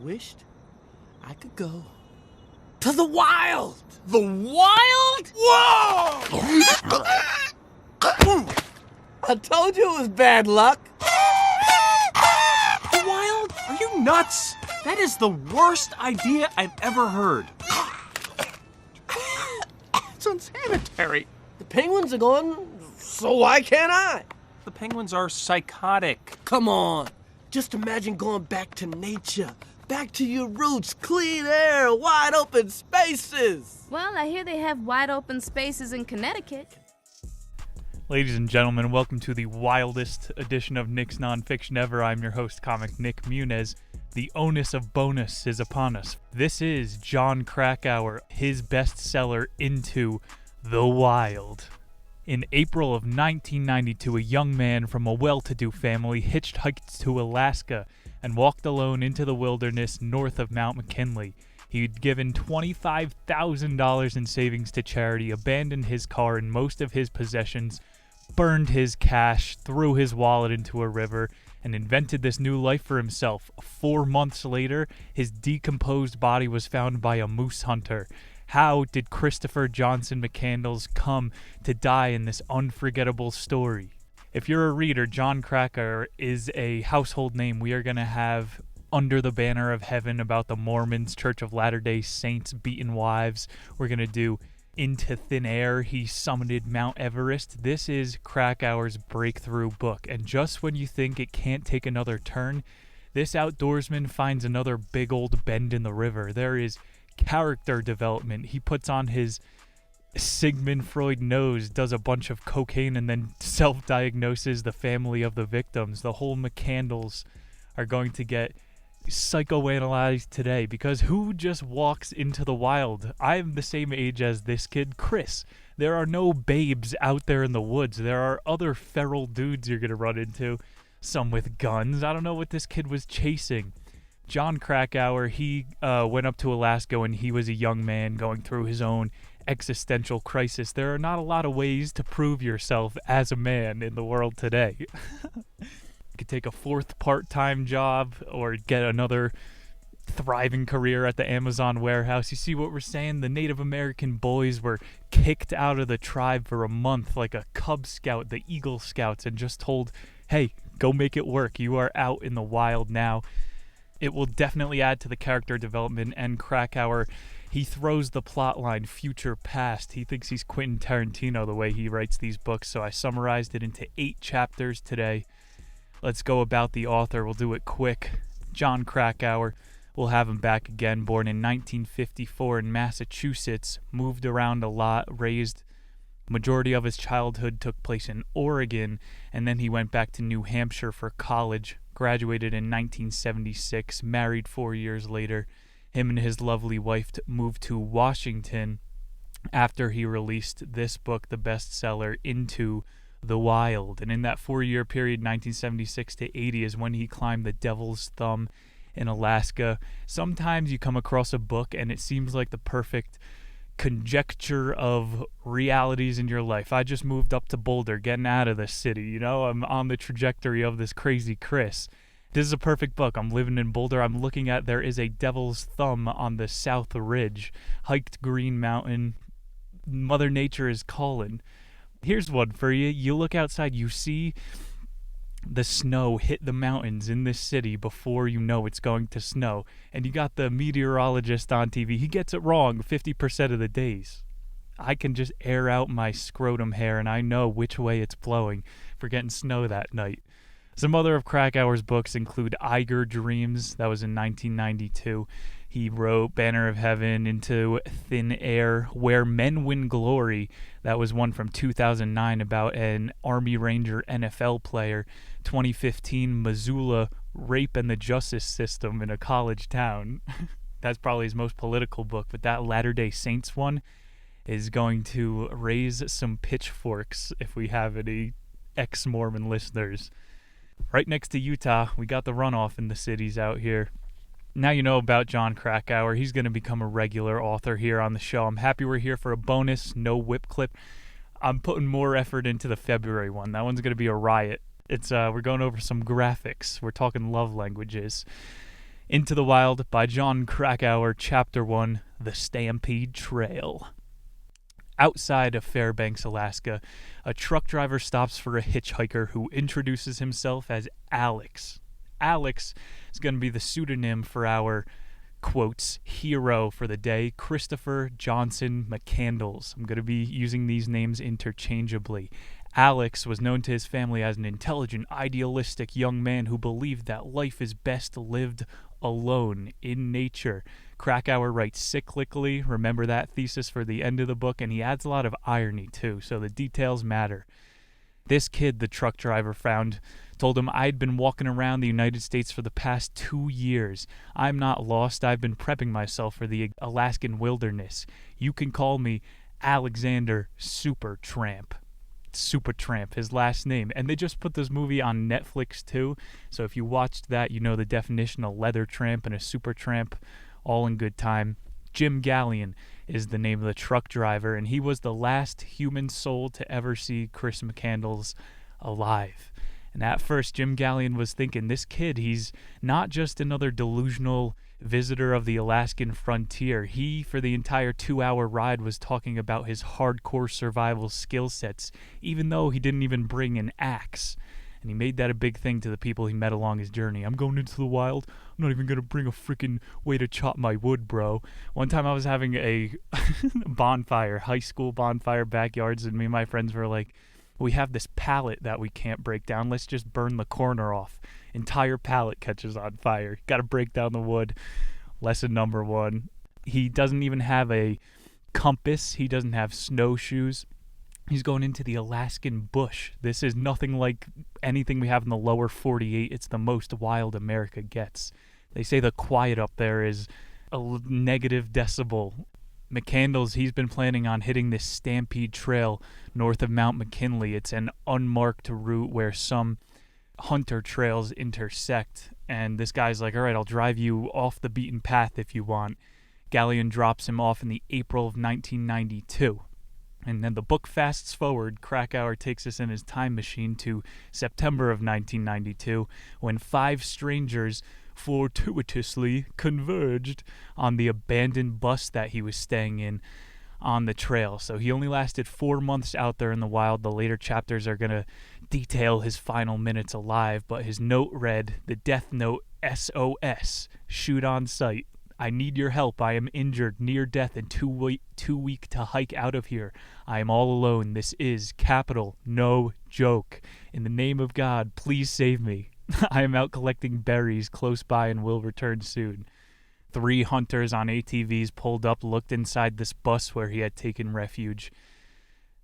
wished I could go to the wild. The wild? Whoa! I told you it was bad luck. The wild? Are you nuts? That is the worst idea I've ever heard. It's unsanitary. The penguins are going, so why can't I? The penguins are psychotic. Come on. Just imagine going back to nature. Back to your roots, clean air, wide open spaces. Well, I hear they have wide open spaces in Connecticut. Ladies and gentlemen, welcome to the wildest edition of Nick's Nonfiction Ever. I'm your host, comic Nick Muniz. The onus of bonus is upon us. This is Jon Krakauer, his bestseller, Into the Wild. In April of 1992, a young man from a well-to-do family hitchhiked to Alaska and walked alone into the wilderness north of Mount McKinley. He'd given $25,000 in savings to charity, abandoned his car and most of his possessions, burned his cash, threw his wallet into a river, and invented this new life for himself. 4 months later, his decomposed body was found by a moose hunter. How did Christopher Johnson McCandles come to die in this unforgettable story? If you're a reader, Jon Krakauer is a household name. We are going to have Under the Banner of Heaven about the Mormons, Church of Latter-day Saints, beaten wives. We're going to do Into Thin Air. He summited Mount Everest. This is Krakauer's breakthrough book. And just when you think it can't take another turn, this outdoorsman finds another big old bend in the river. There is character development. He puts on his Sigmund Freud nose, does a bunch of cocaine, and then self-diagnoses the family of the victims. The whole McCandles are going to get psychoanalyzed today, because who just walks into the wild? I'm the same age as this kid, Chris. There are no babes out there in the woods. There are other feral dudes you're going to run into, some with guns. I don't know what this kid was chasing. Jon Krakauer, he went up to Alaska when he was a young man going through his own existential crisis. There are not a lot of ways to prove yourself as a man in the world today. You could take a fourth part-time job or get another thriving career at the Amazon warehouse. You see what we're saying? The Native American boys were kicked out of the tribe for a month like a Cub Scout, the Eagle Scouts, and just told, hey, go make it work. You are out in the wild now. It will definitely add to the character development, and Krakauer, he throws the plot line future past. He thinks he's Quentin Tarantino the way he writes these books, so I summarized it into 8 chapters today. Let's go about the author. We'll do it quick. Jon Krakauer, we'll have him back again, born in 1954 in Massachusetts, moved around a lot, raised. Majority of his childhood took place in Oregon, and then he went back to New Hampshire for college. Graduated in 1976, married 4 years later. Him and his lovely wife moved to Washington after he released this book, the bestseller, Into the Wild. And in that 4-year period, 1976 to 80, is when he climbed the Devil's Thumb in Alaska. Sometimes you come across a book and it seems like the perfect conjecture of realities in your life. I just moved up to Boulder, getting out of the city, you know? I'm on the trajectory of this crazy Chris. This is a perfect book. I'm living in Boulder. I'm looking at, there is a Devil's Thumb on the South Ridge, hiked Green Mountain. Mother Nature is calling. Here's one for you. You look outside, you see the snow hit the mountains in this city before you know it's going to snow. And you got the meteorologist on TV. He gets it wrong 50% of the days. I can just air out my scrotum hair and I know which way it's blowing for getting snow that night. Some other of Krakauer's books include Eiger Dreams. That was in 1992. He wrote Banner of Heaven, Into Thin Air, Where Men Win Glory. That was one from 2009 about an Army Ranger NFL player. 2015, Missoula, Rape and the Justice System in a College Town. That's probably his most political book, but that Latter-day Saints one is going to raise some pitchforks if we have any ex-Mormon listeners. Right next to Utah, we got the runoff in the cities out here. Now you know about Jon Krakauer. He's going to become a regular author here on the show. I'm happy we're here for a bonus, no whip clip. I'm putting more effort into the February one. That one's going to be a riot. We're going over some graphics. We're talking love languages. Into the Wild by John Krakauer, Chapter 1, The Stampede Trail. Outside of Fairbanks, Alaska, a truck driver stops for a hitchhiker who introduces himself as Alex. Alex is going to be the pseudonym for our, quotes, hero for the day, Christopher Johnson McCandles. I'm going to be using these names interchangeably. Alex was known to his family as an intelligent, idealistic young man who believed that life is best lived alone in nature. Krakauer writes cyclically, remember that thesis for the end of the book, and he adds a lot of irony too, so the details matter. This kid the truck driver found told him, I'd been walking around the United States for the past 2 years. I'm not lost. I've been prepping myself for the Alaskan wilderness. You can call me Alexander Supertramp. Supertramp, his last name. And they just put this movie on Netflix too. So if you watched that, you know the definition of leather tramp and a supertramp, all in good time. Jim Gallion is the name of the truck driver, and he was the last human soul to ever see Chris McCandles alive. And at first, Jim Gallion was thinking, this kid, he's not just another delusional visitor of the Alaskan frontier. He, for the entire 2-hour ride, was talking about his hardcore survival skill sets, even though he didn't even bring an axe. And he made that a big thing to the people he met along his journey. I'm going into the wild. I'm not even going to bring a freaking way to chop my wood, bro. One time I was having a bonfire, high school bonfire, backyards, and me and my friends were like, we have this pallet that we can't break down. Let's just burn the corner off. Entire pallet catches on fire. Got to break down the wood. Lesson number 1. He doesn't even have a compass. He doesn't have snowshoes. He's going into the Alaskan bush. This is nothing like anything we have in the lower 48. It's the most wild America gets. They say the quiet up there is a negative decibel. McCandles, he's been planning on hitting this Stampede Trail north of Mount McKinley. It's an unmarked route where some hunter trails intersect. And this guy's like, all right, I'll drive you off the beaten path if you want. Gallion drops him off in the April of 1992. And then the book fasts forward. Krakauer takes us in his time machine to September of 1992, when 5 strangers fortuitously converged on the abandoned bus that he was staying in on the trail. So he only lasted 4 months out there in the wild. The later chapters are going to detail his final minutes alive, but his note read, the death note, SOS, shoot on sight. I need your help. I am injured, near death, and too weak to hike out of here. I am all alone. This is capital, no joke. In the name of God, please save me. I am out collecting berries close by and will return soon. 3 hunters on ATVs pulled up, looked inside this bus where he had taken refuge.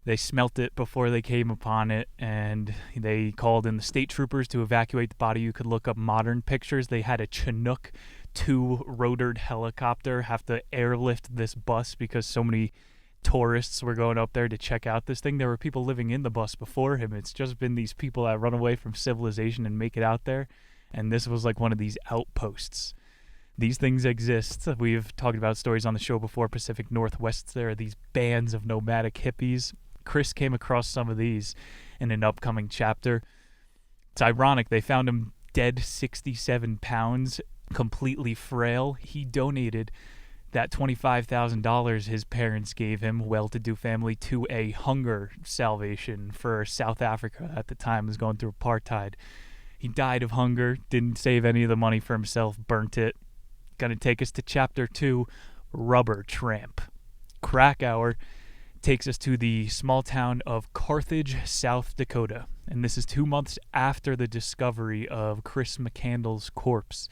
They smelt it before they came upon it, and they called in the state troopers to evacuate the body. You could look up modern pictures. They had a Chinook 2-rotored helicopter have to airlift this bus because so many tourists were going up there to check out this thing. There were people living in the bus before him. It's just been these people that run away from civilization and make it out there, and this was like one of these outposts. These things exist. We've talked about stories on the show before. Pacific Northwest, there are these bands of nomadic hippies. Chris came across some of these in an upcoming chapter. It's ironic. They found him dead, 67 pounds, completely frail. He donated that $25,000 his parents gave him, well-to-do family, to a hunger salvation for South Africa at the time. Was going through apartheid. He died of hunger, didn't save any of the money for himself, burnt it. Going to take us to Chapter 2, Rubber Tramp. Krakauer takes us to the small town of Carthage, South Dakota. And this is 2 months after the discovery of Chris McCandles' corpse.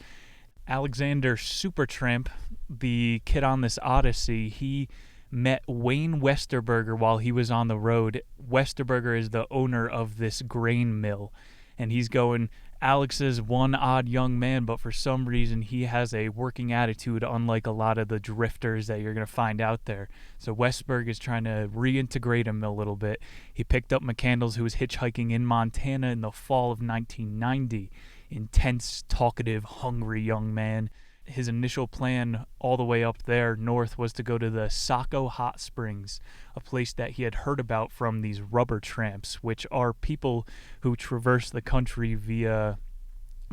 Alexander Supertramp, the kid on this odyssey, he met Wayne Westerberger while he was on the road. Westerberger is the owner of this grain mill, and he's going, Alex is one odd young man, but for some reason he has a working attitude unlike a lot of the drifters that you're going to find out there. So Westberg is trying to reintegrate him a little bit. He picked up McCandles, who was hitchhiking in Montana in the fall of 1990. Intense, talkative, hungry young man. His initial plan all the way up there north was to go to the Saco Hot Springs, a place that he had heard about from these rubber tramps, which are people who traverse the country via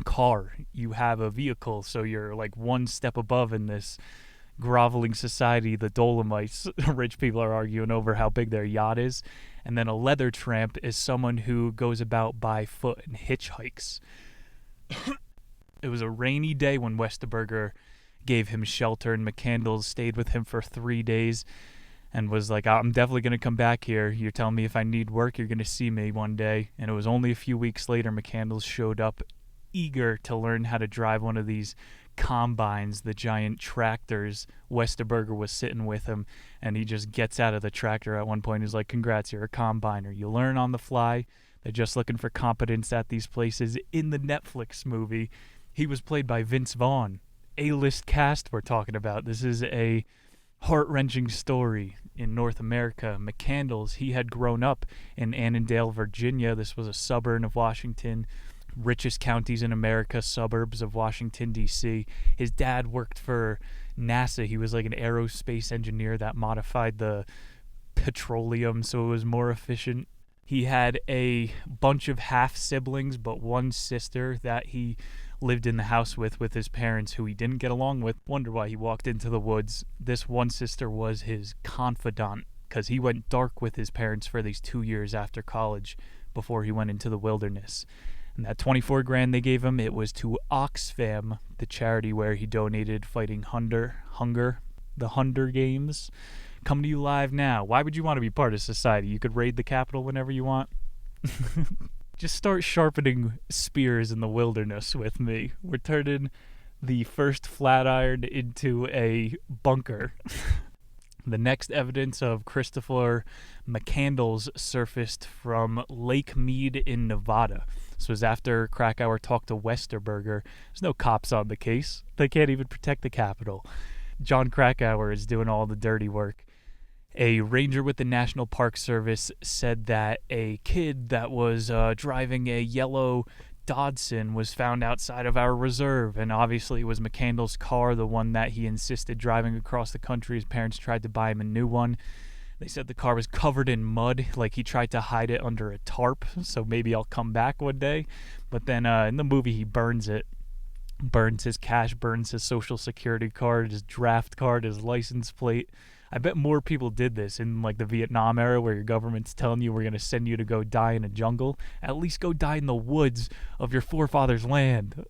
car. You have a vehicle, so you're like one step above in this groveling society, the Dolomites. Rich people are arguing over how big their yacht is. And then a leather tramp is someone who goes about by foot and hitchhikes. It was a rainy day when Westerberger gave him shelter, and McCandles stayed with him for 3 days and was like, I'm definitely going to come back here. You're telling me if I need work, you're going to see me one day. And it was only a few weeks later McCandles showed up eager to learn how to drive one of these combines, the giant tractors. Westerberger was sitting with him, and he just gets out of the tractor at one point. He's like, congrats, you're a combiner. You learn on the fly. They're just looking for competence at these places. In the Netflix movie, he was played by Vince Vaughn. A-list cast we're talking about. This is a heart-wrenching story in North America. McCandles, he had grown up in Annandale, Virginia. This was a suburb of Washington, richest counties in America, suburbs of Washington, D.C. His dad worked for NASA. He was like an aerospace engineer that modified the petroleum so it was more efficient. He had a bunch of half-siblings, but one sister that he lived in the house with his parents, who he didn't get along with. Wonder why he walked into the woods. This one sister was his confidant, because he went dark with his parents for these 2 years after college before he went into the wilderness. And that $24,000 they gave him, it was to Oxfam, the charity where he donated fighting hunger, the Hunger Games. Come to you live now. Why would you want to be part of society? You could raid the Capitol whenever you want. Just start sharpening spears in the wilderness with me. We're turning the first Flatiron into a bunker. The next evidence of Christopher McCandles surfaced from Lake Mead in Nevada. This was after Krakauer talked to Westerberger. There's no cops on the case. They can't even protect the Capitol. John Krakauer is doing all the dirty work. A ranger with the National Park Service said that a kid that was driving a yellow Dodson was found outside of our reserve, and obviously it was McCandles' car, the one that he insisted driving across the country. His parents tried to buy him a new one. They said the car was covered in mud, like he tried to hide it under a tarp, so maybe I'll come back one day. But then in the movie he burns it. Burns his cash, burns his social security card, his draft card, his license plate. I bet more people did this in like the Vietnam era, where your government's telling you we're going to send you to go die in a jungle. At least go die in the woods of your forefathers' land.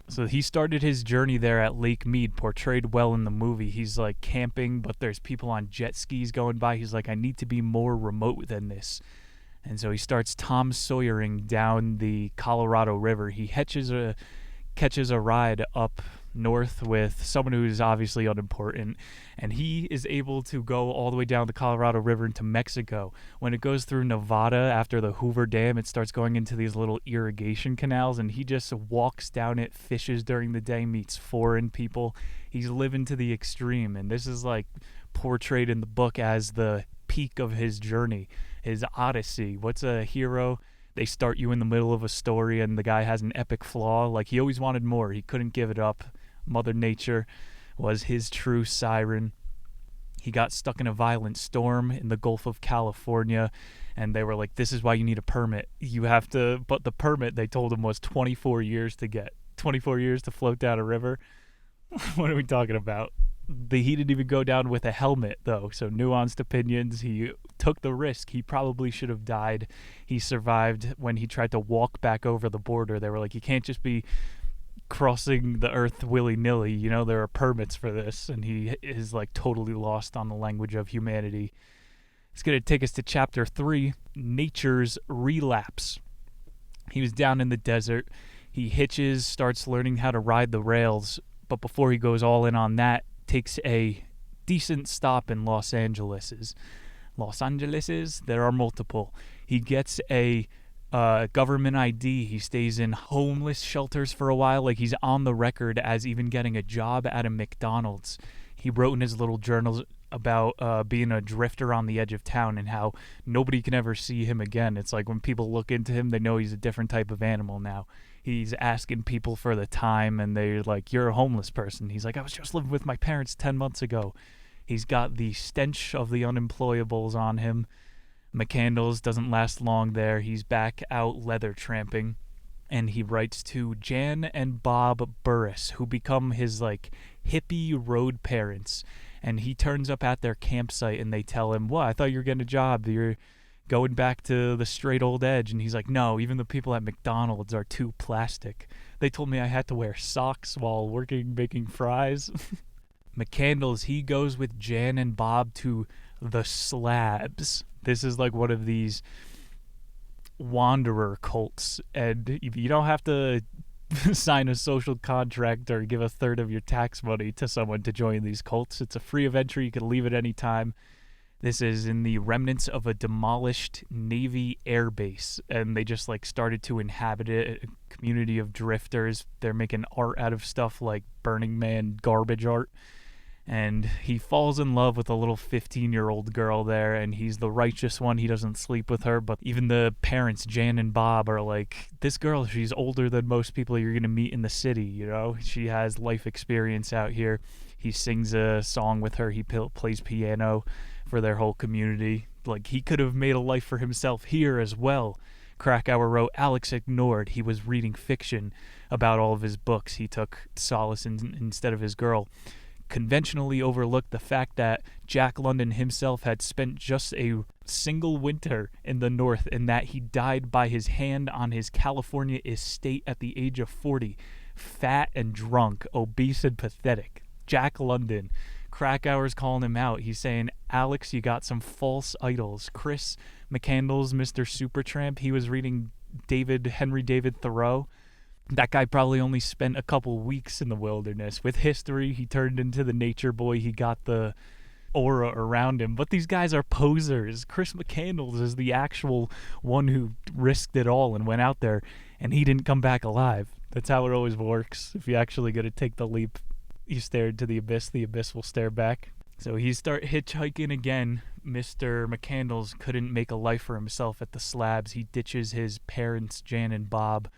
So he started his journey there at Lake Mead, portrayed well in the movie. He's like camping, but there's people on jet skis going by. He's like, I need to be more remote than this. And so he starts Tom Sawyering down the Colorado River. He catches a ride up north with someone who's obviously unimportant, and he is able to go all the way down the Colorado River into Mexico. When it goes through Nevada after the Hoover Dam, it starts going into these little irrigation canals, and he just walks down it, fishes during the day, meets foreign people. He's living to the extreme, and this is like portrayed in the book as the peak of his journey, his odyssey. What's a hero? They start you in the middle of a story and the guy has an epic flaw. Like, he always wanted more. He couldn't give it up. Mother Nature was his true siren. He got stuck in a violent storm in the Gulf of California, and they were like, this is why you need a permit. You have to, but the permit, they told him, was 24 years to get. 24 years to float down a river? What are we talking about? He didn't even go down with a helmet, though, so nuanced opinions. He took the risk. He probably should have died. He survived. When he tried to walk back over the border, they were like, you can't just be crossing the earth willy-nilly, you know, there are permits for this, and he is like totally lost on the language of humanity. It's going to take us to chapter 3, Nature's Relapse. He was down in the desert. He hitches, starts learning how to ride the rails, but before he goes all in on that, takes a decent stop in Los Angeles. There are multiple. He gets a government ID. He stays in homeless shelters for a while. Like, he's on the record as even getting a job at a McDonald's. He wrote in his little journals about being a drifter on the edge of town and how nobody can ever see him again. It's like when people look into him, they know he's a different type of animal now. He's asking people for the time, and they're like, you're a homeless person. He's like, I was just living with my parents 10 months ago. He's got the stench of the unemployables on him. McCandles doesn't last long there. He's back out leather tramping. and he writes to Jan and Bob Burris, who become his, like, hippie road parents. And he turns up at their campsite, and they tell him, "What? I thought you were getting a job. You're going back to the straight old edge." And he's like, "No, even the people at McDonald's are too plastic. They told me I had to wear socks while working making fries." McCandles, he goes with Jan and Bob to the Slabs. This is like one of these wanderer cults, and you don't have to sign a social contract or give a third of your tax money to someone to join these cults. It's a free of entry. You can leave at any time. This is in the remnants of a demolished Navy air base, and they just like started to inhabit it. A community of drifters. They're making art out of stuff like Burning Man garbage art. And he falls in love with a little 15-year-old girl there, and he's the righteous one. He doesn't sleep with her, but even the parents, Jan and Bob, are like, "This girl, she's older than most people you're going to meet in the city, you know? She has life experience out here." He sings a song with her. He plays piano for their whole community. Like, he could have made a life for himself here as well. Krakauer wrote, "Alex ignored. He was reading fiction about all of his books. He took solace instead of his girl. Conventionally overlooked the fact that Jack London himself had spent just a single winter in the North, and that he died by his hand on his California estate at the age of 40, fat and drunk, obese and pathetic." Jack London. Krakauer's calling him out. He's saying, "Alex, you got some false idols." Chris McCandles, Mr. Supertramp, he was reading Henry David Thoreau. That guy probably only spent a couple weeks in the wilderness. With history, he turned into the nature boy. He got the aura around him. But these guys are posers. Chris McCandles is the actual one who risked it all and went out there, and he didn't come back alive. That's how it always works. If you actually got to take the leap, you stare into the abyss will stare back. So he start hitchhiking again. Mr. McCandles couldn't make a life for himself at the Slabs. He ditches his parents, Jan and Bob.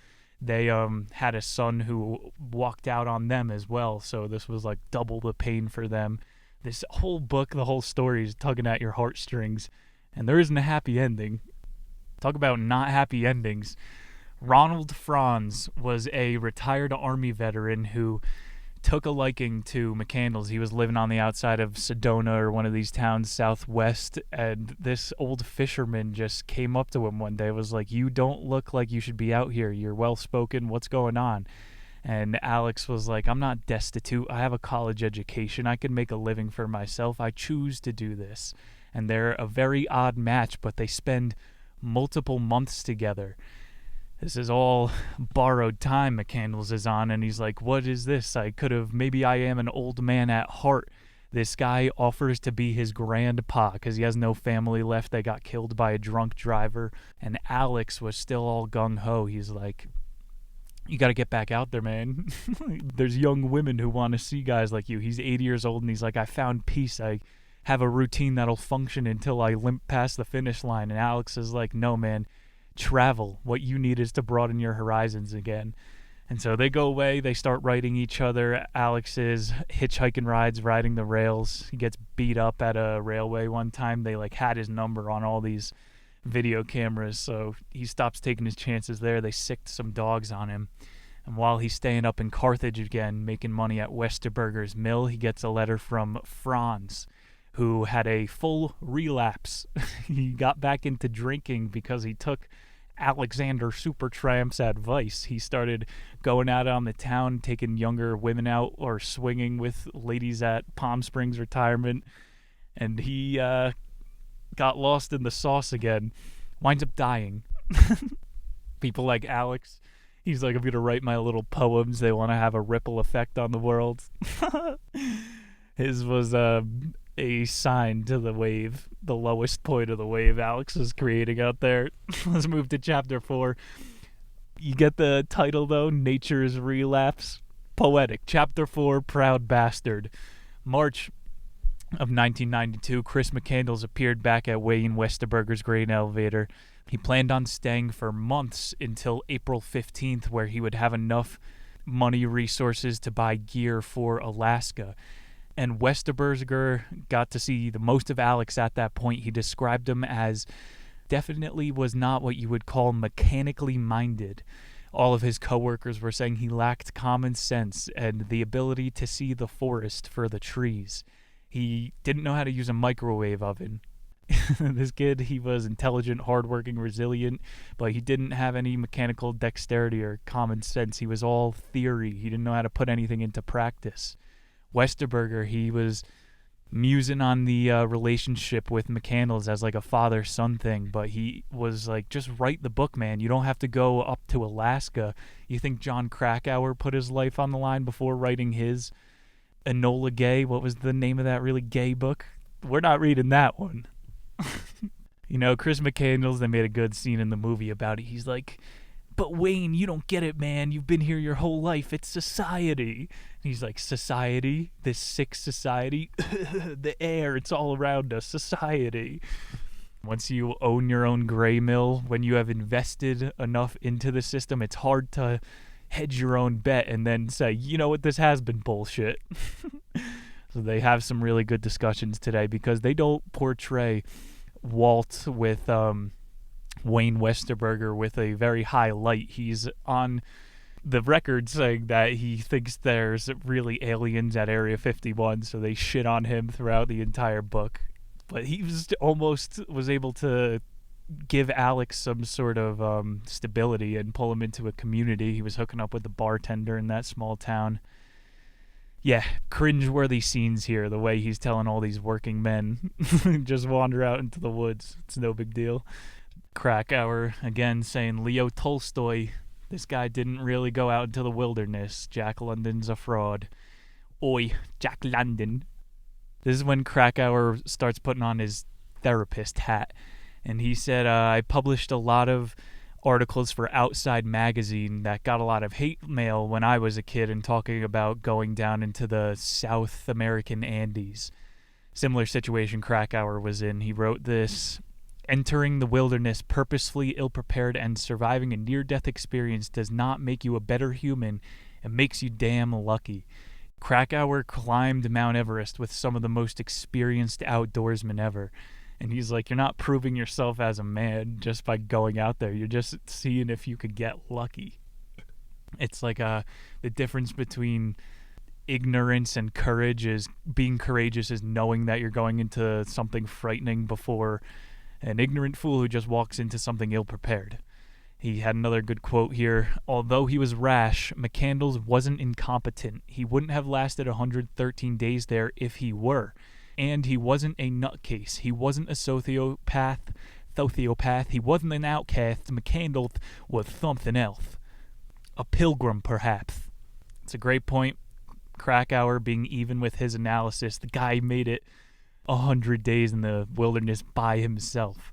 They had a son who walked out on them as well, so this was like double the pain for them. This whole book, the whole story is tugging at your heartstrings, and there isn't a happy ending. Talk about not happy endings. Ronald Franz was a retired Army veteran who took a liking to McCandles. He was living on the outside of Sedona or one of these towns southwest, and this old fisherman just came up to him one day, was like, "You don't look like you should be out here. You're well-spoken. What's going on?" And Alex was like, "I'm not destitute. I have a college education. I can make a living for myself. I choose to do this." And they're a very odd match, but they spend multiple months together. This is all borrowed time McCandles is on, and he's like, "What is this? Maybe I am an old man at heart." This guy offers to be his grandpa because he has no family left. They got killed by a drunk driver, and Alex was still all gung-ho. He's like, "You got to get back out there, man." There's young women who want to see guys like you. He's 80 years old, and he's like, "I found peace. I have a routine that'll function until I limp past the finish line." And Alex is like, "No, man. Travel. What you need is to broaden your horizons again." And so they go away. They start writing each other. Alex is hitchhiking rides, riding the rails. He gets beat up at a railway one time. They had his number on all these video cameras, so he stops taking his chances there. They sicked some dogs on him. And while he's staying up in Carthage again, making money at Westerberger's mill, he gets a letter from Franz, who had a full relapse. He got back into drinking because he took Alexander Supertramp's advice. He started going out on the town, taking younger women out or swinging with ladies at Palm Springs retirement, and he got lost in the sauce again, winds up dying. People like Alex, he's like, "I'm going to write my little poems. They want to have a ripple effect on the world." His was a sign to the wave, the lowest point of the wave Alex is creating out there. Let's move to chapter 4. You get the title, though, Nature's Relapse. Poetic. Chapter 4, Proud Bastard. March of 1992, Chris McCandles appeared back at Wayne Westerberger's grain elevator. He planned on staying for months until April 15th, where he would have enough money resources to buy gear for Alaska. And Westerberger got to see the most of Alex at that point. He described him as definitely was not what you would call mechanically minded. All of his coworkers were saying he lacked common sense and the ability to see the forest for the trees. He didn't know how to use a microwave oven. This kid, he was intelligent, hardworking, resilient, but he didn't have any mechanical dexterity or common sense. He was all theory. He didn't know how to put anything into practice. Westerberger, he was musing on the relationship with McCandless as like a father-son thing, but he was like, just write the book, man. You don't have to go up to Alaska. You think John Krakauer put his life on the line before writing his Enola Gay? What was the name of that really gay book? We're not reading that one. Chris McCandless, they made a good scene in the movie about it. He's like, but Wayne, you don't get it, man. You've been here your whole life. It's society. And he's like, society? This sick society? The air, it's all around us. Society. Once you own your own gray mill, when you have invested enough into the system, it's hard to hedge your own bet and then say, you know what, this has been bullshit. So they have some really good discussions today because they don't portray Walt with Wayne Westerberger with a very high light. He's on the record saying that he thinks there's really aliens at Area 51, so they shit on him throughout the entire book. But he was able to give Alex some sort of stability and pull him into a community. He was hooking up with the bartender in that small town. Yeah, cringe-worthy scenes here, the way he's telling all these working men, just wander out into the woods. It's no big deal. Krakauer, again, saying Leo Tolstoy, this guy didn't really go out into the wilderness. Jack London's a fraud. Oi, Jack London. This is when Krakauer starts putting on his therapist hat. And he said, I published a lot of articles for Outside Magazine that got a lot of hate mail when I was a kid and talking about going down into the South American Andes. Similar situation Krakauer was in. He wrote this: entering the wilderness purposefully ill-prepared and surviving a near-death experience does not make you a better human. It makes you damn lucky. Krakauer climbed Mount Everest with some of the most experienced outdoorsmen ever. And he's like, you're not proving yourself as a man just by going out there. You're just seeing if you could get lucky. It's like the difference between ignorance and courage is being courageous is knowing that you're going into something frightening before an ignorant fool who just walks into something ill-prepared. He had another good quote here. Although he was rash, McCandless wasn't incompetent. He wouldn't have lasted 113 days there if he were. And he wasn't a nutcase. He wasn't a sociopath. He wasn't an outcast. McCandless was something else. A pilgrim, perhaps. It's a great point. Krakauer being even with his analysis. The guy made it 100 days in the wilderness by himself.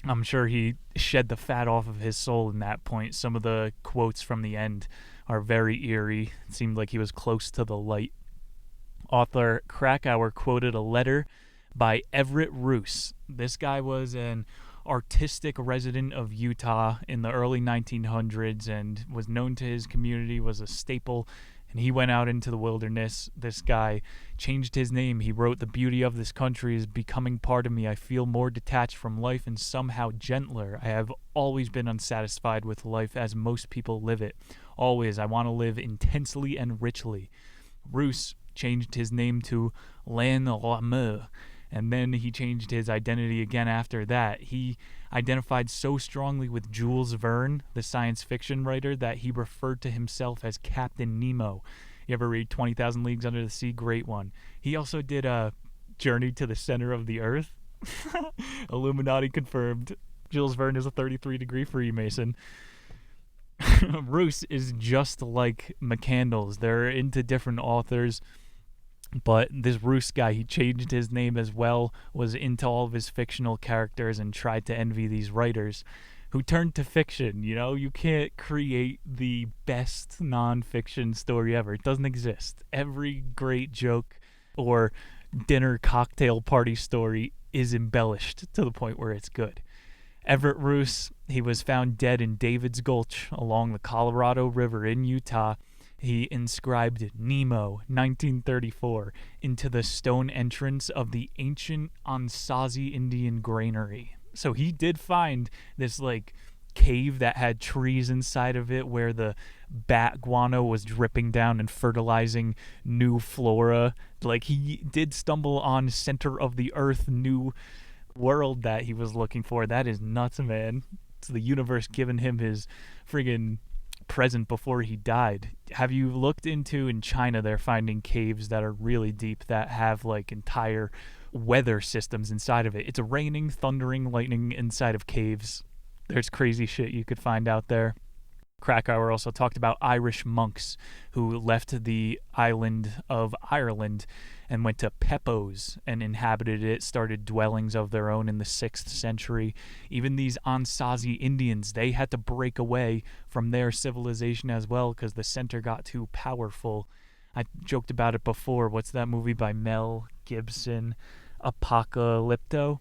I'm sure he shed the fat off of his soul in that point. Some of the quotes from the end are very eerie. It seemed like he was close to the light. Author Krakauer quoted a letter by Everett Roos. This guy was an artistic resident of Utah in the early 1900s and was known to his community, was a staple, and he went out into the wilderness. This guy changed his name. He wrote, "The beauty of this country is becoming part of me. I feel more detached from life and somehow gentler. I have always been unsatisfied with life as most people live it. Always, I want to live intensely and richly." Roos changed his name to Lan Lameur, and then he changed his identity again after that. He identified so strongly with Jules Verne, the science fiction writer, that he referred to himself as Captain Nemo. You ever read 20,000 Leagues Under the Sea? Great one. He also did a Journey to the Center of the Earth. Illuminati confirmed. Jules Verne is a 33-degree Freemason. Roos is just like McCandless. They're into different authors. But this Roos guy, he changed his name as well, was into all of his fictional characters and tried to envy these writers who turned to fiction. You know, you can't create the best nonfiction story ever. It doesn't exist. Every great joke or dinner cocktail party story is embellished to the point where it's good. Everett Roos, he was found dead in David's Gulch along the Colorado River in Utah. He inscribed Nemo, 1934, into the stone entrance of the ancient Ansazi Indian granary. So he did find this, like, cave that had trees inside of it where the bat guano was dripping down and fertilizing new flora. Like, he did stumble on center of the earth new world that he was looking for. That is nuts, man. It's the universe giving him his friggin' present before he died. Have you looked into, in China, they're finding caves that are really deep that have like entire weather systems inside of it. It's raining, thundering, lightning inside of caves. There's crazy shit you could find out there. Krakauer also talked about Irish monks who left the island of Ireland and went to Pepos and inhabited it, started dwellings of their own in the 6th century. Even these Ansazi Indians, they had to break away from their civilization as well because the center got too powerful. I joked about it before. What's that movie by Mel Gibson? Apocalypto?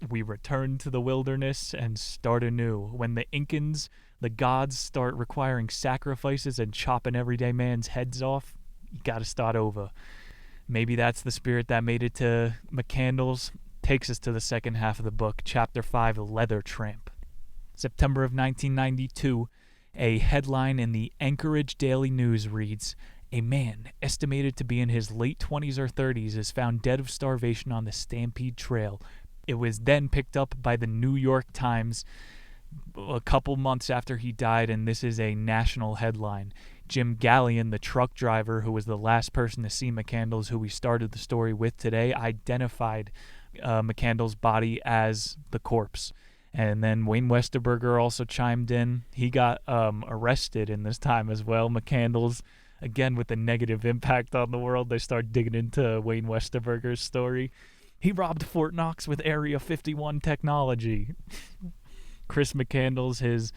We return to the wilderness and start anew. When the Incans, the gods, start requiring sacrifices and chopping everyday man's heads off, you gotta start over. Maybe that's the spirit that made it to McCandless. Takes us to the second half of the book, Chapter 5, Leather Tramp. September of 1992, a headline in the Anchorage Daily News reads, "A man estimated to be in his late 20s or 30s is found dead of starvation on the Stampede Trail." It was then picked up by the New York Times a couple months after he died, and this is a national headline. Jim Gallion, the truck driver who was the last person to see McCandless, who we started the story with today, identified McCandless' body as the corpse. And then Wayne Westerberger also chimed in. He got arrested in this time as well. McCandless, again with the negative impact on the world, they start digging into Wayne Westerberger's story. He robbed Fort Knox with Area 51 technology. Chris McCandless, his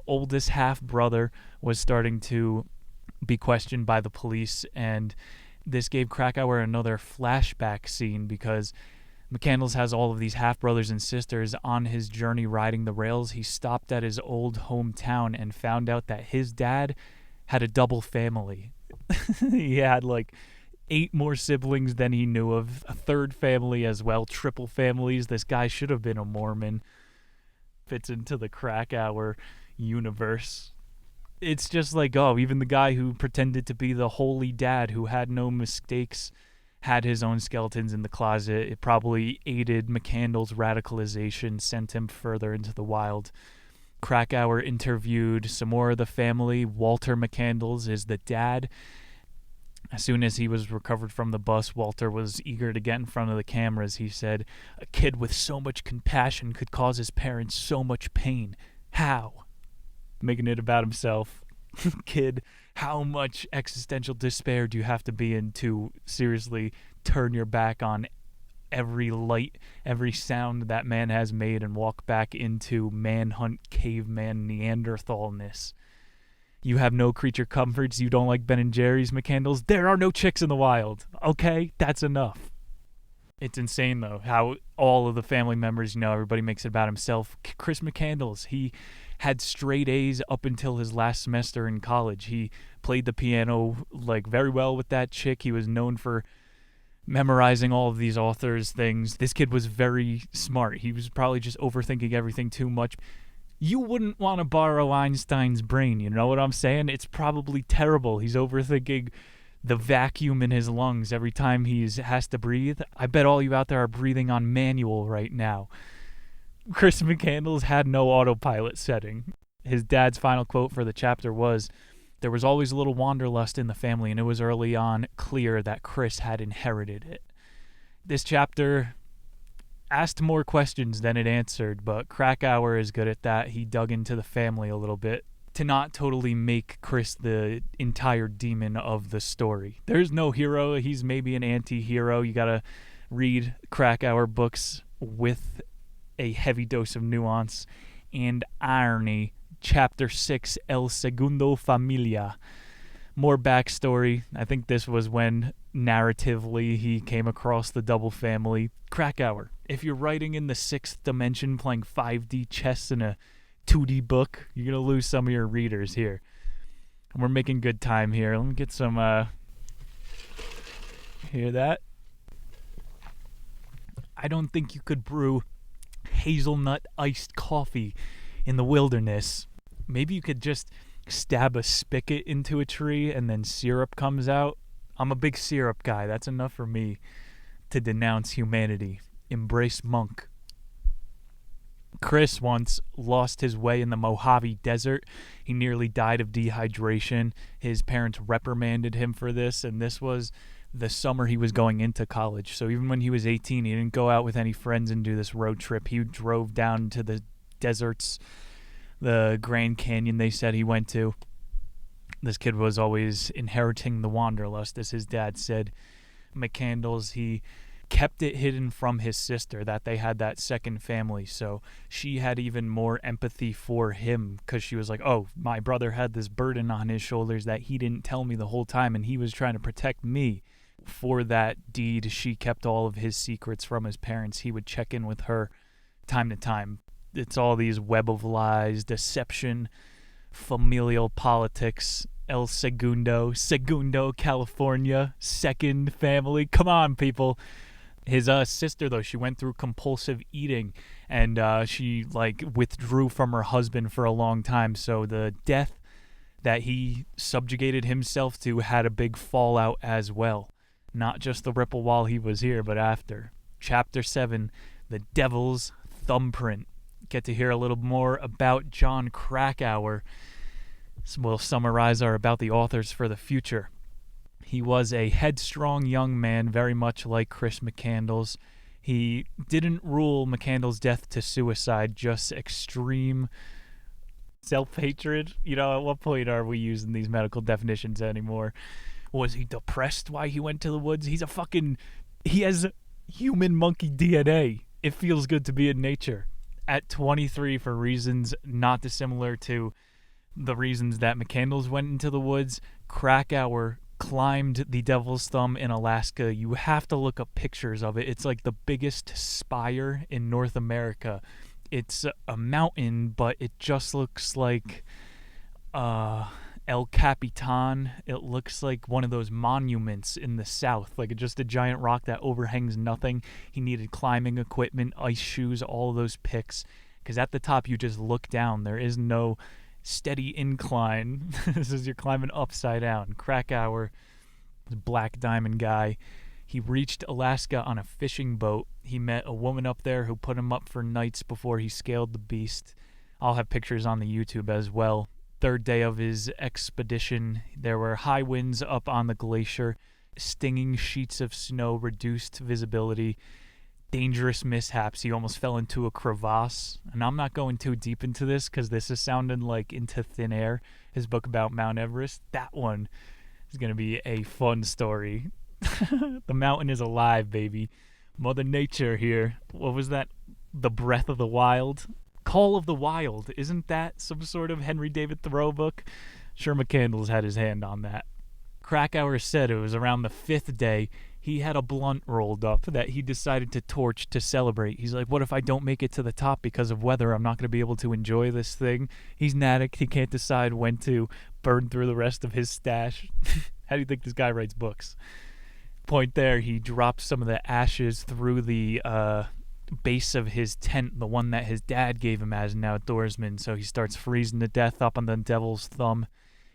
oldest half-brother, was starting to be questioned by the police, and this gave Krakauer another flashback scene because McCandless has all of these half-brothers and sisters. On his journey riding the rails, he stopped at his old hometown and found out that his dad had a double family. He had like 8 more siblings than he knew of, a third family as well, triple families. This guy should have been a Mormon. Fits into the Krakauer universe. It's just like, oh, even the guy who pretended to be the holy dad who had no mistakes had his own skeletons in the closet. It probably aided McCandless' radicalization, sent him further into the wild. Krakauer interviewed some more of the family. Walter McCandless is the dad. As soon as he was recovered from the bus, Walter was eager to get in front of the cameras. He said, "A kid with so much compassion could cause his parents so much pain. How?" Making it about himself. Kid, how much existential despair do you have to be in to seriously turn your back on every light, every sound that man has made and walk back into manhunt, caveman, Neanderthalness? You have no creature comforts. You don't like Ben & Jerry's, McCandless. There are no chicks in the wild. Okay? That's enough. It's insane, though, how all of the family members, everybody makes it about himself. Chris McCandless, he had straight A's up until his last semester in college. He played the piano, very well with that chick. He was known for memorizing all of these authors' things. This kid was very smart. He was probably just overthinking everything too much. You wouldn't want to borrow Einstein's brain, you know what I'm saying? It's probably terrible. He's overthinking the vacuum in his lungs every time he has to breathe. I bet all you out there are breathing on manual right now. Chris McCandless had no autopilot setting. His dad's final quote for the chapter was, "There was always a little wanderlust in the family, and it was early on clear that Chris had inherited it." This chapter asked more questions than it answered, but Krakauer is good at that. He dug into the family a little bit to not totally make Chris the entire demon of the story. There's no hero. He's maybe an anti-hero. You gotta read Krakauer books with a heavy dose of nuance and irony. Chapter 6, El Segundo Familia. More backstory. I think this was when narratively he came across the double family. Krakauer, if you're writing in the 6th dimension, playing 5D chess in a 2D book, you're going to lose some of your readers here. And we're making good time here. Let me get some, hear that? I don't think you could brew hazelnut iced coffee in the wilderness, maybe you could just stab a spigot into a tree and then syrup comes out. I'm a big syrup guy. That's enough for me to denounce humanity. Embrace monk. Chris once lost his way in the Mojave Desert. He nearly died of dehydration. His parents reprimanded him for this, and this was the summer he was going into college. So even when he was 18, he didn't go out with any friends and do this road trip. He drove down to the deserts, the Grand Canyon they said he went to. This kid was always inheriting the wanderlust, as his dad said. McCandles, he kept it hidden from his sister that they had that second family, so she had even more empathy for him because she was like, oh, my brother had this burden on his shoulders that he didn't tell me the whole time, and he was trying to protect me. For that deed, she kept all of his secrets from his parents. He would check in with her time to time. It's all these web of lies, deception, familial politics, Segundo, California, second family. Come on, people. His sister, though, she went through compulsive eating, and she withdrew from her husband for a long time. So the death that he subjugated himself to had a big fallout as well. Not just the ripple while he was here, but after. Chapter 7, The Devils Thumbprint. Get to hear a little more about Jon Krakauer. We'll summarize our About the Authors for the future. He was a headstrong young man, very much like Chris McCandles. He didn't rule McCandles' death to suicide, just extreme self-hatred. You know, at what point are we using these medical definitions anymore? Was he depressed why he went to the woods? He has human monkey DNA. It feels good to be in nature. At 23, for reasons not dissimilar to the reasons that McCandles went into the woods, Krakauer climbed the Devil's Thumb in Alaska. You have to look up pictures of it. It's like the biggest spire in North America. It's a mountain, but it just looks like El Capitan. It looks like one of those monuments in the south, like just a giant rock that overhangs nothing. He needed climbing equipment, ice shoes, all of those picks, because at the top you just look down. There is no steady incline. This is, you're climbing upside down. Krakauer, black diamond guy. He reached Alaska on a fishing boat. He met a woman up there who put him up for nights before he scaled the beast. I'll have pictures on the YouTube as well. Third day of his expedition, there were high winds up on the glacier, stinging sheets of snow, reduced visibility, dangerous mishaps. He almost fell into a crevasse. And I'm not going too deep into this because this is sounding like Into Thin Air, his book about Mount Everest. That one is going to be a fun story. The mountain is alive, baby. Mother Nature here. What was that? The Breath of the Wild? Call of the Wild. Isn't that some sort of Henry David Thoreau book? Sure, McCandles had his hand on that. Krakauer said it was around the 5th day he had a blunt rolled up that he decided to torch to celebrate. He's like, what if I don't make it to the top because of weather? I'm not going to be able to enjoy this thing. He's an addict. He can't decide when to burn through the rest of his stash. How do you think this guy writes books? Point there, he dropped some of the ashes through the base of his tent, the one that his dad gave him as an outdoorsman, so he starts freezing to death up on the Devil's Thumb.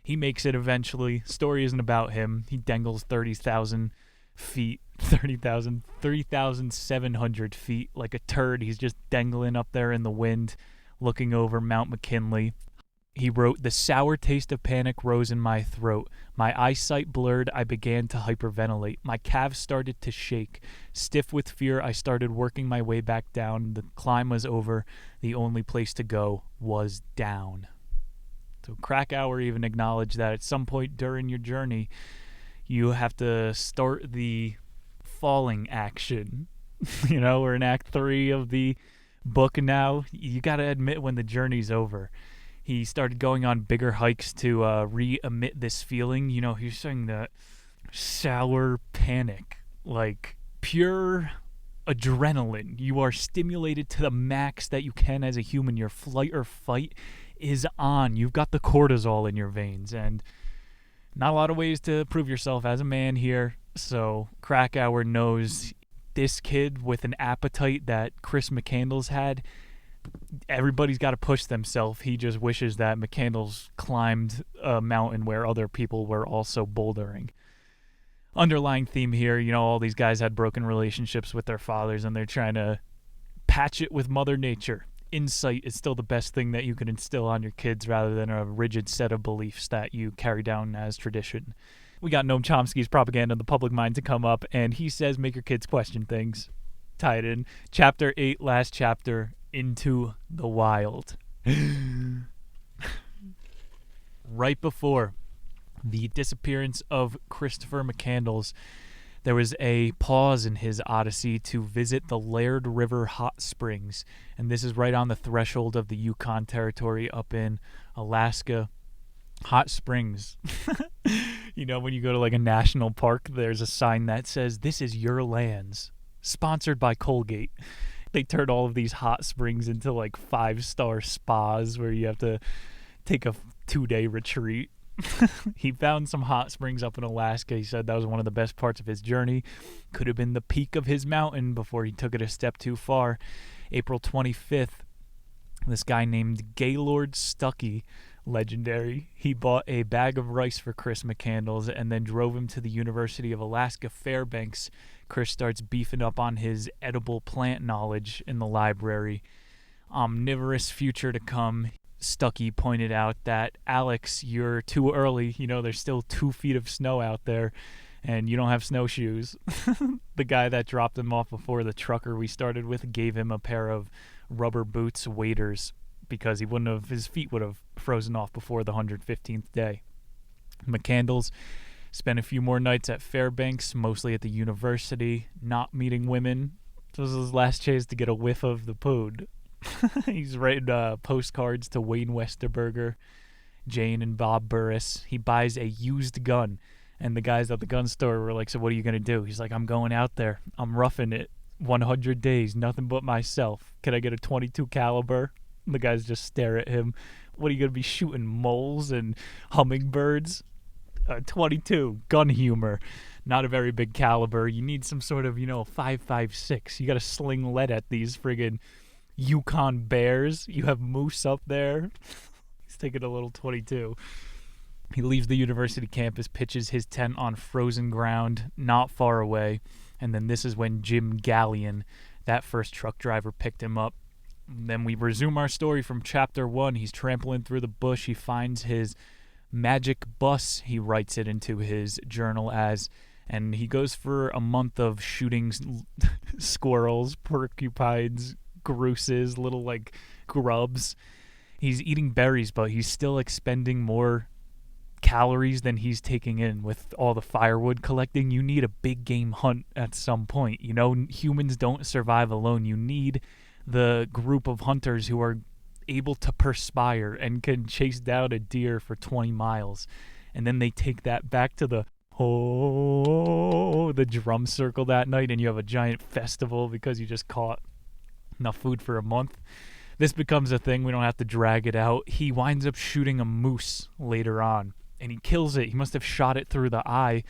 He makes it eventually. Story isn't about him. He dangles 30,000 feet, 3,700 feet like a turd. He's just dangling up there in the wind, looking over Mount McKinley. He wrote, "The sour taste of panic rose in my throat. My eyesight blurred. I began to hyperventilate. My calves started to shake. Stiff with fear, I started working my way back down. The climb was over. The only place to go was down." So Krakauer even acknowledged that at some point during your journey, you have to start the falling action. You know, we're in Act 3 of the book now. You got to admit when the journey's over. He started going on bigger hikes to re-emit this feeling. You know, he's saying that sour panic, like pure adrenaline. You are stimulated to the max that you can as a human. Your flight or fight is on. You've got the cortisol in your veins, and not a lot of ways to prove yourself as a man here. So Krakauer knows this kid with an appetite that Chris McCandles had, everybody's got to push themselves. He just wishes that McCandless climbed a mountain where other people were also bouldering. Underlying theme here, all these guys had broken relationships with their fathers, and they're trying to patch it with Mother Nature. Insight is still the best thing that you can instill on your kids rather than a rigid set of beliefs that you carry down as tradition. We got Noam Chomsky's propaganda in the public mind to come up, and he says make your kids question things. Tie it in. Chapter 8, last chapter, Into the Wild. Right before the disappearance of Christopher McCandless, there was a pause in his odyssey to visit the Laird River Hot Springs, and this is right on the threshold of the Yukon Territory up in Alaska. Hot Springs. When you go to like a national park, there's a sign that says, "This is your lands." Sponsored by Colgate. They turn all of these hot springs into like 5-star spas where you have to take a 2-day retreat. He found some hot springs up in Alaska. He said that was one of the best parts of his journey. Could have been the peak of his mountain before he took it a step too far. April 25th, this guy named Gaylord Stuckey, legendary, he bought a bag of rice for Chris McCandless and then drove him to the University of Alaska Fairbanks. Chris starts beefing up on his edible plant knowledge in the library. Omnivorous future to come. Stuckey pointed out that, Alex, you're too early. There's still 2 feet of snow out there, and you don't have snowshoes. The guy that dropped him off before, the trucker we started with, gave him a pair of rubber boots, waders, because his feet would have frozen off before the 115th day. McCandless spent a few more nights at Fairbanks, mostly at the university, not meeting women. This was his last chance to get a whiff of the pood. He's writing postcards to Wayne Westerberger, Jane and Bob Burris. He buys a used gun, and the guys at the gun store were like, "So what are you going to do?" He's like, "I'm going out there. I'm roughing it. 100 days, nothing but myself. Can I get a .22 caliber?" The guys just stare at him. "What are you going to be shooting, moles and hummingbirds?" 22, gun humor. Not a very big caliber. You need some sort of, 5.56. You got to sling lead at these friggin' Yukon bears. You have moose up there. He's taking a little 22. He leaves the university campus, pitches his tent on frozen ground not far away, and then this is when Jim Gallion, that first truck driver, picked him up. And then we resume our story from chapter 1. He's trampling through the bush. He finds his magic bus, he writes it into his journal as, and he goes for a month of shooting squirrels, porcupines, grooses, little like grubs. He's eating berries, but he's still expending more calories than he's taking in with all the firewood collecting. You need a big game hunt at some point. Humans don't survive alone. You need the group of hunters who are able to perspire and can chase down a deer for 20 miles. And then they take that back to the drum circle that night, and you have a giant festival because you just caught enough food for a month. This becomes a thing. We don't have to drag it out. He winds up shooting a moose later on, and he kills it. He must have shot it through the eye.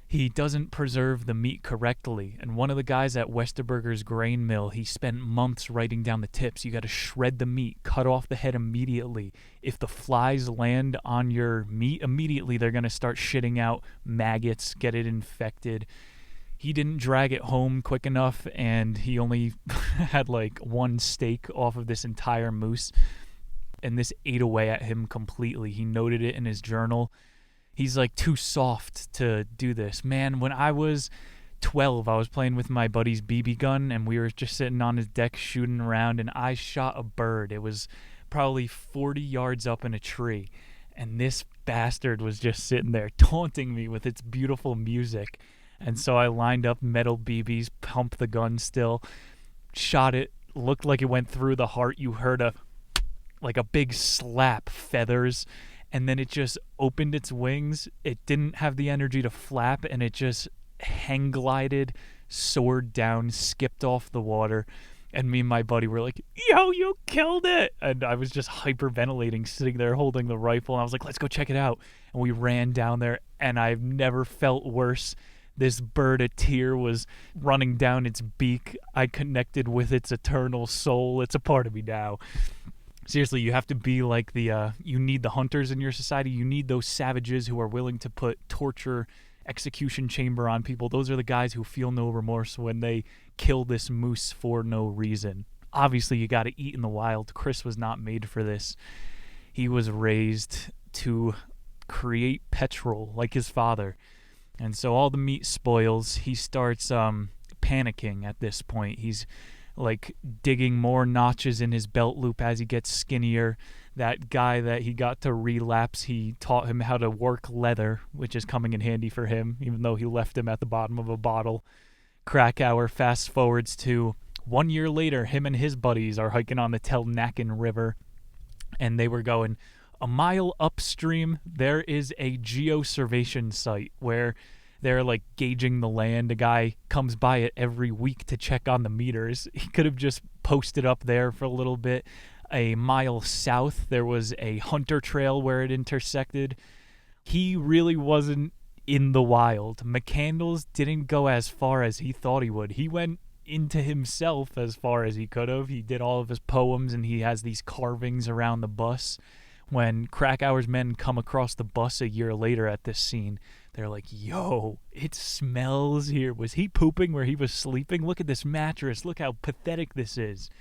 He doesn't preserve the meat correctly, and one of the guys at Westerberger's grain mill, he spent months writing down the tips. You got to shred the meat, cut off the head immediately. If the flies land on your meat, immediately they're going to start shitting out maggots, get it infected. He didn't drag it home quick enough, and he only had like one steak off of this entire moose, and this ate away at him completely. He noted it in his journal. He's like too soft to do this. Man, when I was 12, I was playing with my buddy's BB gun, and we were just sitting on his deck shooting around, and I shot a bird. It was probably 40 yards up in a tree, and this bastard was just sitting there taunting me with its beautiful music. And so I lined up metal BBs, pumped the gun still, shot it, looked like it went through the heart. You heard a big slap, feathers, and then it just opened its wings. It didn't have the energy to flap, and it just hang glided, soared down, skipped off the water. And me and my buddy were like, "Yo, you killed it!" And I was just hyperventilating, sitting there holding the rifle. And I was like, "Let's go check it out." And we ran down there, and I've never felt worse This bird, a tear was running down its beak. I connected with its eternal soul. It's a part of me now. Seriously, you have to be like you need the hunters in your society. You need those savages who are willing to put torture, execution chamber on people. Those are the guys who feel no remorse when they kill this moose for no reason. Obviously, you got to eat in the wild. Chris was not made for this. He was raised to create petrol like his father. And so all the meat spoils. He starts panicking at this point. He's like digging more notches in his belt loop as he gets skinnier. That guy that he got to relapse, he taught him how to work leather, which is coming in handy for him, even though he left him at the bottom of a bottle. Krakauer fast forwards to 1 year later. Him and his buddies are hiking on the Telnacken River, and they were going a mile upstream. There is a geoservation site where they're like gauging the land. A guy comes by it every week to check on the meters. He could have just posted up there for a little bit. A mile south, there was a hunter trail where it intersected. He really wasn't in the wild. McCandles didn't go as far as he thought he would. He went into himself as far as he could have. He did all of his poems, and he has these carvings around the bus. When Krakauer's men come across the bus a year later at this scene, they're like, yo, it smells here. Was he pooping where he was sleeping? Look at this mattress. Look how pathetic this is.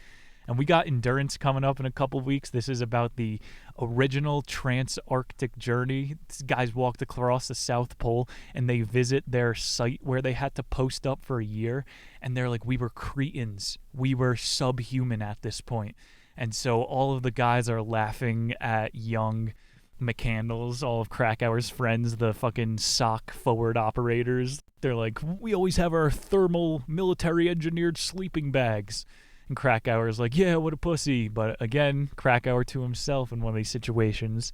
And we got Endurance coming up in a couple weeks. This is about the original trans-Arctic journey. These guys walked across the South Pole, and they visit their site where they had to post up for a year. And they're like, we were cretins. We were subhuman at this point. And so all of the guys are laughing at young McCandles, all of Krakauer's friends, the fucking sock forward operators. They're like, we always have our thermal military engineered sleeping bags. And Krakauer's like, yeah, what a pussy. But again, Krakauer to himself in one of these situations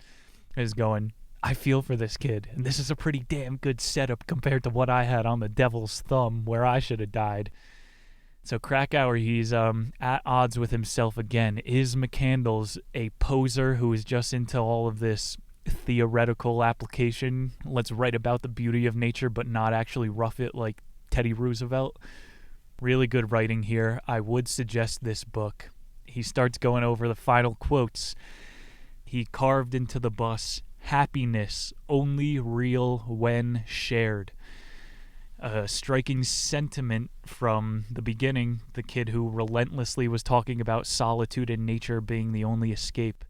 is going, I feel for this kid. And this is a pretty damn good setup compared to what I had on the Devil's Thumb where I should have died. So Krakauer, he's at odds with himself again. Is McCandles a poser who is just into all of this theoretical application? Let's write about the beauty of nature but not actually rough it like Teddy Roosevelt. Really good writing here. I would suggest this book. He starts going over the final quotes. He carved into the bus, happiness only real when shared. A striking sentiment from the beginning, the kid who relentlessly was talking about solitude and nature being the only escape.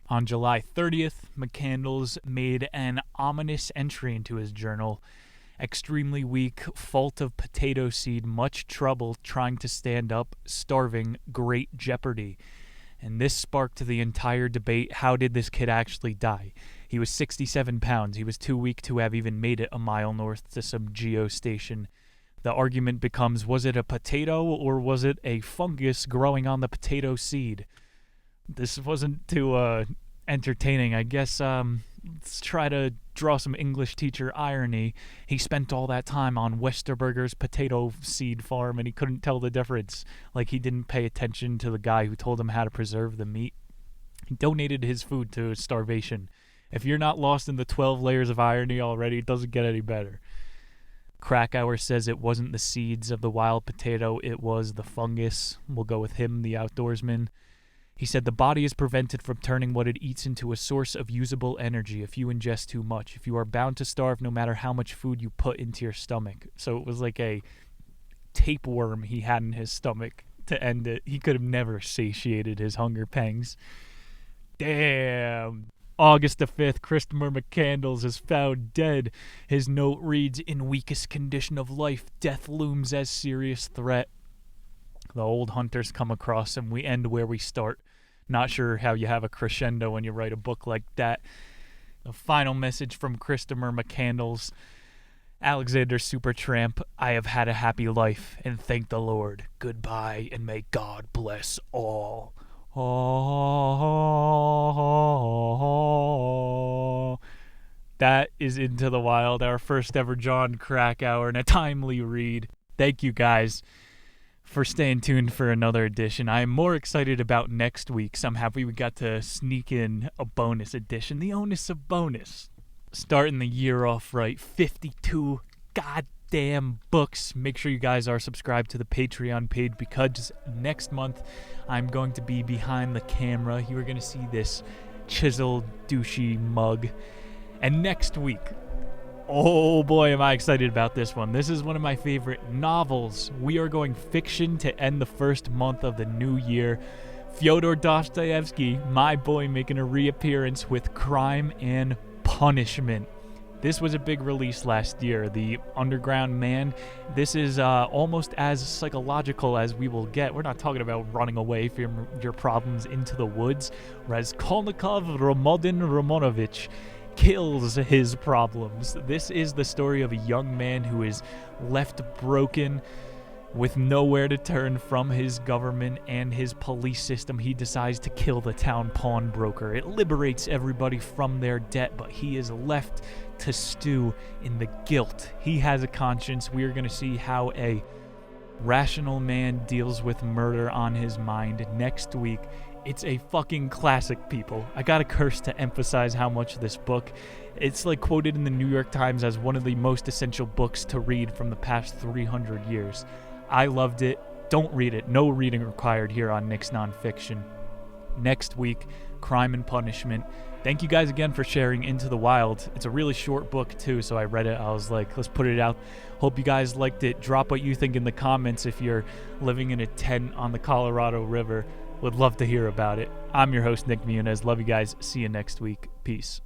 On July 30th, McCandles made an ominous entry into his journal. Extremely weak, fault of potato seed, much trouble trying to stand up, starving, great jeopardy. And this sparked the entire debate. How did this kid actually die? He was 67 pounds. He was too weak to have even made it a mile north to some geostation. The argument becomes, was it a potato or was it a fungus growing on the potato seed? This wasn't too entertaining. I guess let's try to draw some English teacher irony. He spent all that time on Westerberger's potato seed farm and he couldn't tell the difference. Like he didn't pay attention to the guy who told him how to preserve the meat. He donated his food to starvation. If you're not lost in the 12 layers of irony already, it doesn't get any better. Krakauer says it wasn't the seeds of the wild potato, it was the fungus. We'll go with him, the outdoorsman. He said the body is prevented from turning what it eats into a source of usable energy if you ingest too much. If you are bound to starve no matter how much food you put into your stomach. So it was like a tapeworm he had in his stomach to end it. He could have never satiated his hunger pangs. Damn. August the 5th, Christopher McCandles is found dead. His note reads, in weakest condition of life, death looms as serious threat. The old hunters come across him. We end where we start. Not sure how you have a crescendo when you write a book like that. The final message from Christopher McCandles. Alexander Supertramp, I have had a happy life, and thank the Lord. Goodbye, and may God bless all. That is Into the Wild, our first ever John Krakauer, and a timely read. Thank you guys for staying tuned for another edition. I am more excited about next week's. I'm happy we got to sneak in a bonus edition. The onus of bonus. Starting the year off right. 52 damn books. Make sure you guys are subscribed to the Patreon page, because next month I'm going to be behind the camera. You are going to see this chiseled, douchey mug. And next week, oh boy, am I excited about this one. This is one of my favorite novels. We are going fiction to end the first month of the new year. Fyodor Dostoevsky, my boy, making a reappearance with Crime and Punishment. This was a big release last year. The Underground Man. This is almost as psychological as we will get. We're not talking about running away from your problems into the woods. Raskolnikov Romodan Romanovich kills his problems. This is the story of a young man who is left broken, with nowhere to turn from his government and his police system. He decides to kill the town pawnbroker. It liberates everybody from their debt, but he is left to stew in the guilt. He has a conscience. We are going to see how a rational man deals with murder on his mind next week. It's a fucking classic, people. I gotta curse to emphasize how much this book, it's like quoted in the New York Times as one of the most essential books to read from the past 300 years. I loved it. Don't read it. No reading required here on Nick's Nonfiction. Next week, Crime and Punishment. Thank you guys again for sharing Into the Wild. It's a really short book too, so I read it. I was like, let's put it out. Hope you guys liked it. Drop what you think in the comments if you're living in a tent on the Colorado River. Would love to hear about it. I'm your host, Nick Muniz. Love you guys. See you next week. Peace.